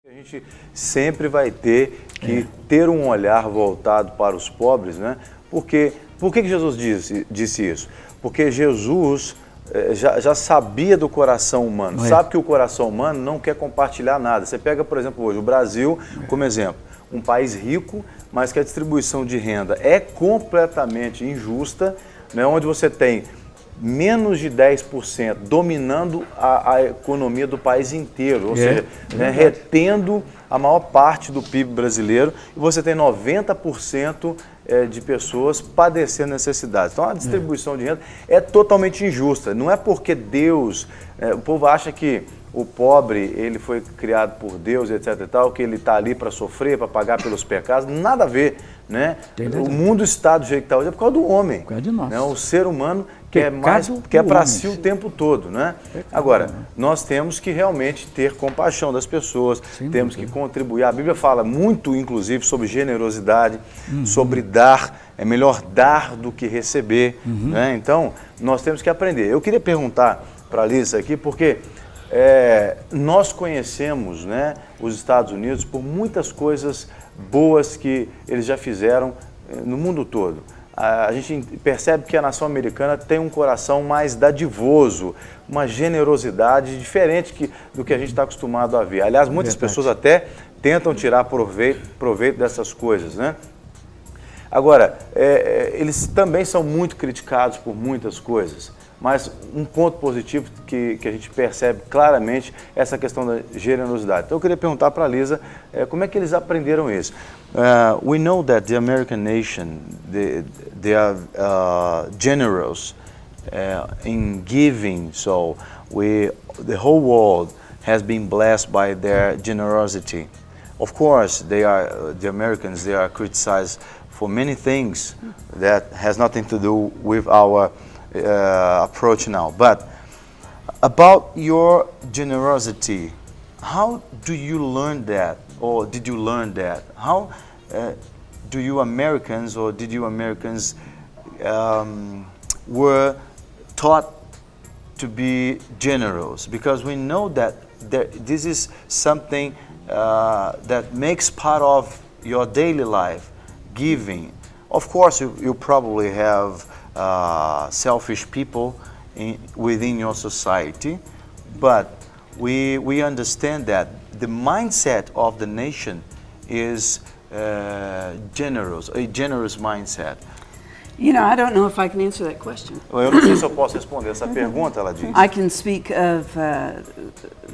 A gente sempre vai ter que ter um olhar voltado para os pobres, né? Por que Jesus disse isso? Porque Jesus já sabia do coração humano, sabe que o coração humano não quer compartilhar nada. Você pega, por exemplo, hoje o Brasil como exemplo, um país rico, mas que a distribuição de renda é completamente injusta, né? Onde você tem menos de 10% dominando a economia do país inteiro, ou seja, né, retendo a maior parte do PIB brasileiro, e você tem 90% de pessoas padecendo necessidades. Então a distribuição de renda é totalmente injusta. Não é porque Deus, o povo acha que o pobre, ele foi criado por Deus, etc e tal, que ele está ali para sofrer, para pagar pelos pecados, nada a ver, né? O mundo está do jeito que está hoje é por causa do homem. Por causa de nós. Né? O ser humano quer para si o tempo todo, né? Agora, nós temos que realmente ter compaixão das pessoas, temos que contribuir. A Bíblia fala muito, inclusive, sobre generosidade, sobre dar, é melhor dar do que receber, né? Então, nós temos que aprender. Eu queria perguntar para a Lisa aqui, porque nós conhecemos, né, os Estados Unidos por muitas coisas boas que eles já fizeram no mundo todo. A gente percebe que a nação americana tem um coração mais dadivoso, uma generosidade diferente do que a gente está acostumado a ver. Aliás, muitas pessoas até tentam tirar proveito dessas coisas, né? Agora, eles também são muito criticados por muitas coisas, mas um ponto positivo que a gente percebe claramente é essa questão da generosidade. Então eu queria perguntar para a Lisa como é que eles aprenderam isso. We know that the American nation, they are generous in giving, so the whole world has been blessed by their generosity. Of course, the Americans, they are criticized for many things that has nothing to do with our approach now. But about your generosity, how do you learn that, or did you learn that? How do you Americans, or did you Americans were taught to be generous? Because we know that this is something that makes part of your daily life, giving. Of course, you probably have selfish people within your society, but we understand that the mindset of the nation is generous, a generous mindset. You know, I don't know if I can answer that question. Eu não sei se eu posso responder essa pergunta, ela diz. I can speak of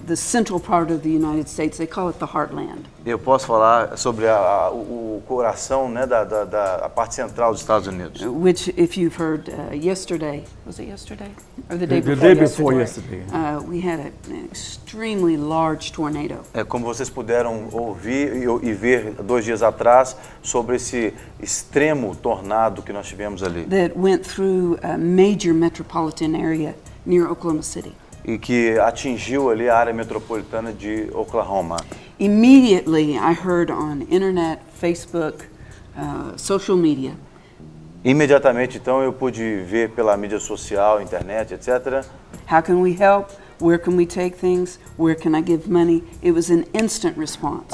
the central part of the United States. They call it the heartland. Eu posso falar sobre o coração, né, da parte central dos Estados Unidos. Which, if you've heard yesterday, was it yesterday? Or the day The before day before yesterday. We had an extremely large tornado. Como vocês puderam ouvir e ver 2 dias atrás sobre esse extremo tornado que nós tivemos ali. That went through a major metropolitan area near Oklahoma City. E que atingiu ali a área metropolitana de Oklahoma. Immediately, I heard on internet, Facebook, social media. Imediatamente, então, eu pude ver pela mídia social, internet, etc. How can we help? Where can we take things? Where can I give money? It was an instant response.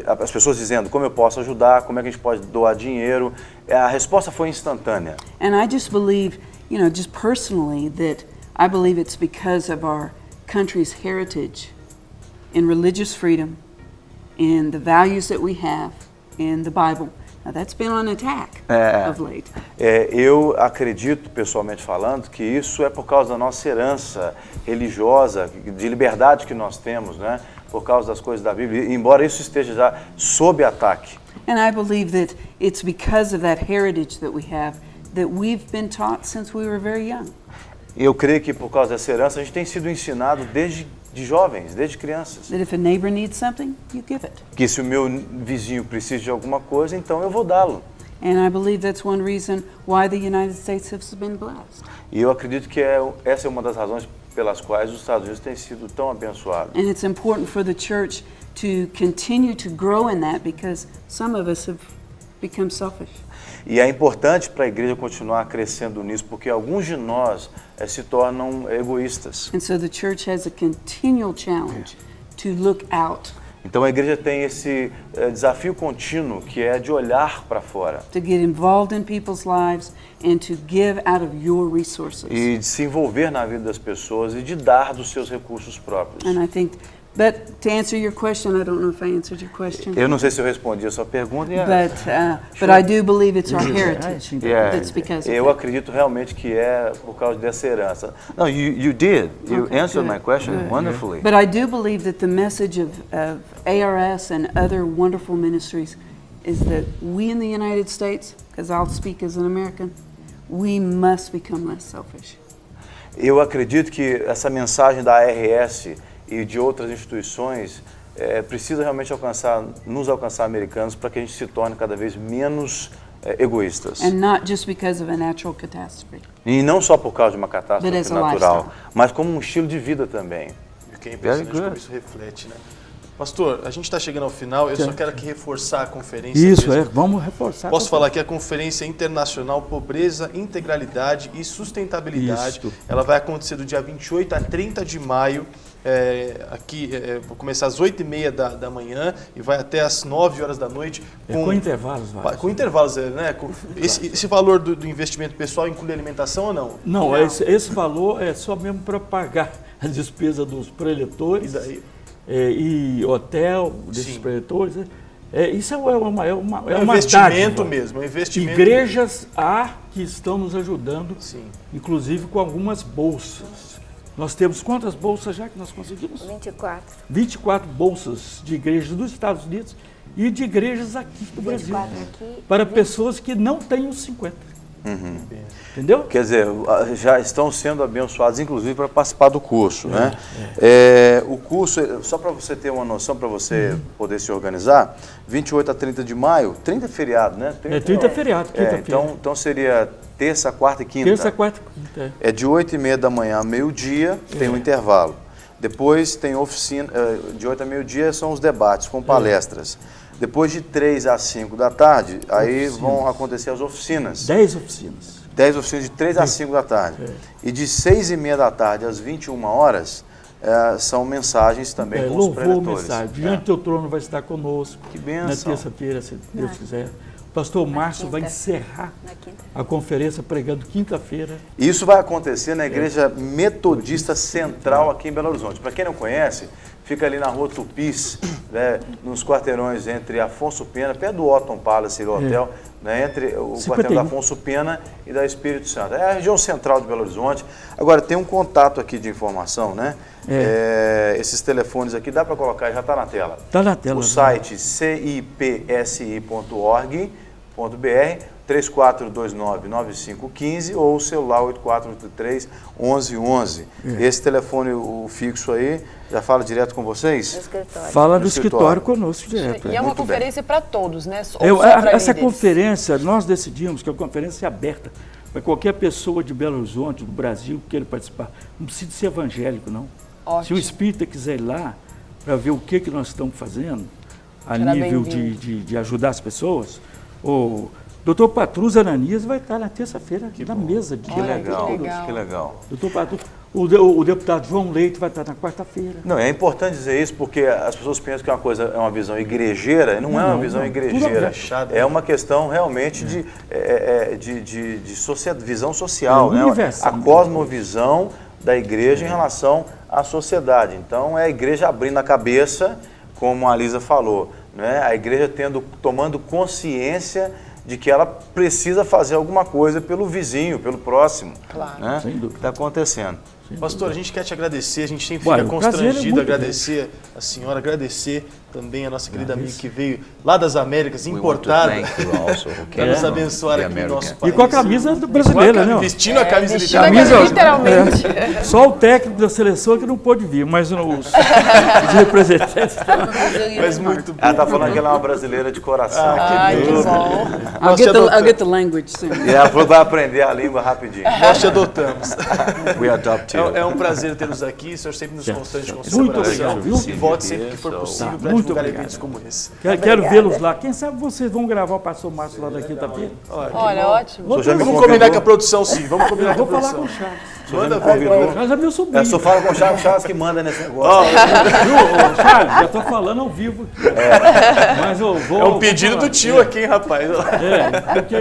As pessoas dizendo como eu posso ajudar, como é que a gente pode doar dinheiro. A resposta foi instantânea. And I just believe, you know, just personally, that I believe it's because of our country's heritage in religious freedom, in the values that we have in the Bible. Now that's been on attack of late. Eu acredito, pessoalmente falando, que isso é por causa da nossa herança religiosa, de liberdade que nós temos, né? Por causa das coisas da Bíblia, embora isso esteja já sob ataque. And I believe that it's because of that heritage that we have that we've been taught since we were very young. Eu creio que por causa dessa herança a gente tem sido ensinado desde jovens, desde crianças. That if a neighbor needs something, you give it. Que se o meu vizinho precisa de alguma coisa, então eu vou dá-lo. And I believe that's one reason why the United States has been blessed. E eu acredito que essa é uma das razões pelas quais os Estados Unidos têm sido tão abençoados. And it's important for the church to continue to grow in that because some of us have become selfish. E é importante para a igreja continuar crescendo nisso, porque alguns de nós se tornam egoístas. And so the church has a continual challenge to look out Então a igreja tem esse desafio contínuo que é de olhar para fora. To get involved in people's lives and to give out of your resources. E de se envolver na vida das pessoas e de dar dos seus recursos próprios. And I think, but to answer your question, I don't know if I answered your question. Eu não sei se eu respondi a sua pergunta. But I do believe it's our heritage. That's because of Eu that. acredito realmente que é por causa dessa herança. No, you did. You Okay, answered good, my question good. wonderfully. But I do believe that the message of ARS and other wonderful ministries is that we in the United States, because I'll speak as an American, we must become less selfish. Eu acredito que essa mensagem da ARS e de outras instituições precisa realmente nos alcançar americanos para que a gente se torne cada vez menos egoístas. And not just because of a natural catastrophe. E não só por causa de uma But catástrofe as a natural, lifestyle. mas como um estilo de vida também. O que é impressionante Very good. como isso reflete, né? Pastor, a gente está chegando ao final, eu só quero aqui reforçar a conferência. Isso, mesmo. vamos reforçar. Posso falar que a Conferência Internacional Pobreza, Integralidade e Sustentabilidade, Isso. ela vai acontecer do dia 28 a 30 de maio, vou começar às 8h30 da manhã e vai até às 9 horas da noite. Com intervalos vários. Com intervalos, né? Esse valor do investimento pessoal inclui alimentação ou não? Não, esse valor é só mesmo para pagar a despesa dos preletores e hotel desses Sim. preletores. Isso é uma investimento dádiva. mesmo, é um investimento. Igrejas há que estão nos ajudando, Sim. inclusive com algumas bolsas. Nós temos quantas bolsas já que nós conseguimos? 24. 24 bolsas de igrejas dos Estados Unidos e de igrejas aqui do Brasil. 24 aqui. Para pessoas que não têm os 50. Entendeu? Quer dizer, já estão sendo abençoados, inclusive, para participar do curso, né? O curso, só para você ter uma noção, para você poder se organizar, 28 a 30 de maio, 30 é feriado, né? 30 é feriado, quinta-feira. Então seria terça, quarta e quinta. Terça, quarta e quinta. É de 8h30 da manhã a meio-dia, tem um intervalo. Depois tem oficina, de 8 a meio-dia são os debates com palestras. Depois de 3 às 5 da tarde, aí vão acontecer as oficinas. 10 oficinas. 10 oficinas de 3 às 5 da tarde. E de 6h30 da tarde às 21 horas, são mensagens também com os preletores. Mensagem. Diante do teu trono vai estar conosco. Que bênção. Na terça-feira, se Deus quiser. O pastor Márcio vai encerrar Na quinta. a conferência pregando quinta-feira. Isso vai acontecer na Igreja Metodista Central aqui em Belo Horizonte. Para quem não conhece, fica ali na Rua Tupis, né, nos quarteirões entre Afonso Pena, perto do Otton Palace, o hotel, né, entre o 51. quarteirão da Afonso Pena e da Espírito Santo. É a região central de Belo Horizonte. Agora, tem um contato aqui de informação, né? Esses telefones aqui, dá para colocar, já está na tela. Está na tela. O site cipsi.org.br, 3429-9515 ou o celular 8483-1111. Esse telefone, o fixo aí, já fala direto com vocês? No escritório. Fala No no escritório escritório. conosco direto. E é uma Muito bem. conferência para todos, né? Ou só pra Essa líderes? conferência, nós decidimos que a conferência é aberta para qualquer pessoa de Belo Horizonte, do Brasil, que queira participar. Não precisa ser evangélico, não. Se Ótimo. o espírita quiser ir lá para ver o que nós estamos fazendo, a Será nível bem-vindo. de ajudar as pessoas, o doutor Patrus Ananias vai estar na terça-feira na mesa de Que legal, legal. que legal. Doutor Patrus, o deputado João Leite vai estar na quarta-feira. Não, é importante dizer isso porque as pessoas pensam que uma coisa é uma visão igrejeira, e não é uma visão igrejeira. É uma questão realmente de visão social, né? universal. A cosmovisão da igreja em relação à sociedade. Então, é a igreja abrindo a cabeça, como a Lisa falou, né? A igreja tomando consciência de que ela precisa fazer alguma coisa pelo vizinho, pelo próximo. Claro. Né? Sem dúvida. Que está acontecendo. Pastor, a gente quer te agradecer, a gente sempre Ué, fica o prazer é constrangido, muito agradecer a senhora, agradecer também a nossa querida amiga que veio lá das Américas, We want to importada, thank you also who para came nos from abençoar the aqui no American. nosso país. E com a camisa brasileira, né? ó? Vestindo a camisa vestindo a literal. camisa literalmente. Só o técnico da seleção que não pôde vir, mas os representantes. Mas muito bom. Ela está falando que ela é uma brasileira de coração. Ai, que bom. I'll get the language soon. E ela falou que vai aprender a língua rapidinho. Nós te adotamos. We adopt É um prazer tê-los aqui, o senhor sempre nos constante com sua Muito oração. obrigado, viu? E volte sempre que for possível para Muito divulgar obrigado. eventos como esse. Quero vê-los lá. Quem sabe vocês vão gravar o pastor Márcio lá da quinta-feira? Olha, ótimo. senhor já me Vamos convidou. combinar com a produção, sim. Vamos combinar Eu com a vou falar produção. com o Charles. O senhor já Manda me ver. convidou. Charles é meu sobrinho. É, só fala com o Charles que manda nesse negócio. Ó, Viu, ô, Charles, já estou falando ao vivo aqui. Mas eu vou. é um pedido vou falar. do tio aqui, hein, rapaz. É, porque